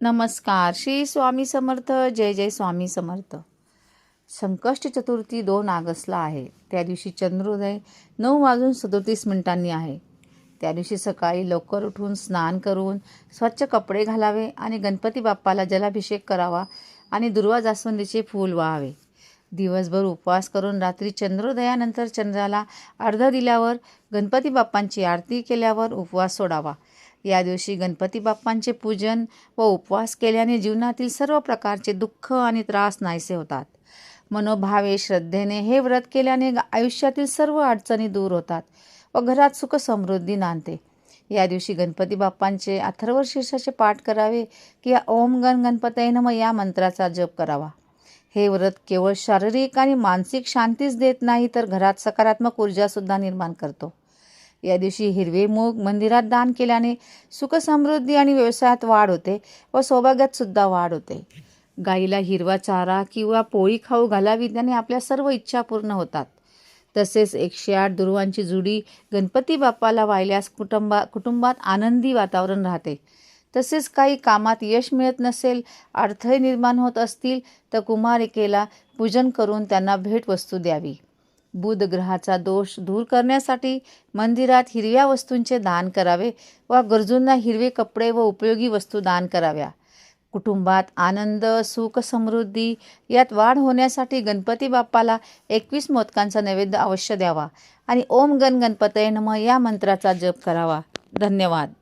नमस्कार. श्री स्वामी समर्थ. जय जय स्वामी समर्थ. संकष्टी चतुर्थी 2 ऑगस्टला आहे. त्या दिवशी चंद्रोदय 9:37 आहे. त्या दिवशी सकाळी लवकर उठून स्नान करून स्वच्छ कपडे घालावे आणि गणपती बाप्पाला जलाभिषेक करावा आणि दुर्वा जास्वंदीचे फूल वाहावे. दिवसभर उपवास करून रात्री चंद्रोदयानंतर चंद्राला अर्घ्य दिल्यावर गणपती बाप्पांची आरती केल्यावर उपवास सोडावा. या दिवशी गणपती बाप्पांचे पूजन व उपवास केल्याने जीवनातील सर्व प्रकारचे दुःख आणि त्रास नाहीसे होतात. मनोभावे श्रद्धेने हे व्रत केल्याने आयुष्यातील सर्व अडचणी दूर होतात व घरात सुख समृद्धी नांदते. या दिवशी गणपती बाप्पांचे अथर्वशीर्षाचे पाठ करावे किंवा ओम गण गणपतये नमः या मंत्राचा जप करावा. हे व्रत केवळ शारीरिक आणि मानसिक शांतीच देत नाही तर घरात सकारात्मक ऊर्जासुद्धा निर्माण करतो. या दिवशी हिरवे मूग मंदिरात दान केल्याने सुख समृद्धी आणि व्यवसायात वाढ होते व सौभाग्यात सुद्धा वाढ होते. गाईला हिरवा चारा किंवा पोळी खाऊ घालावी, त्याने आपल्या सर्व इच्छा पूर्ण होतात. तसेच 108 दुर्वांची जुडी गणपती बाप्पाला वाहिल्यास कुटुंबात आनंदी वातावरण राहते. तसेच काही कामात यश मिळत नसेल, अडथळे निर्माण होत असतील तर कुमारिकेला पूजन करून त्यांना भेटवस्तू द्यावी. बुध ग्रहाचा दोष दूर करण्यासाठी मंदिरात हिरव्या वस्तूंचे दान करावे व गरजूंना हिरवे कपडे व उपयोगी वस्तू दान कराव्या. कुटुंबात आनंद, सुख, समृद्धी यात वाढ होण्यासाठी गणपती बाप्पाला 21 मोदकांचा नैवेद्य अवश्य द्यावा आणि ओम गण गणपतये नमः या मंत्राचा जप करावा. धन्यवाद.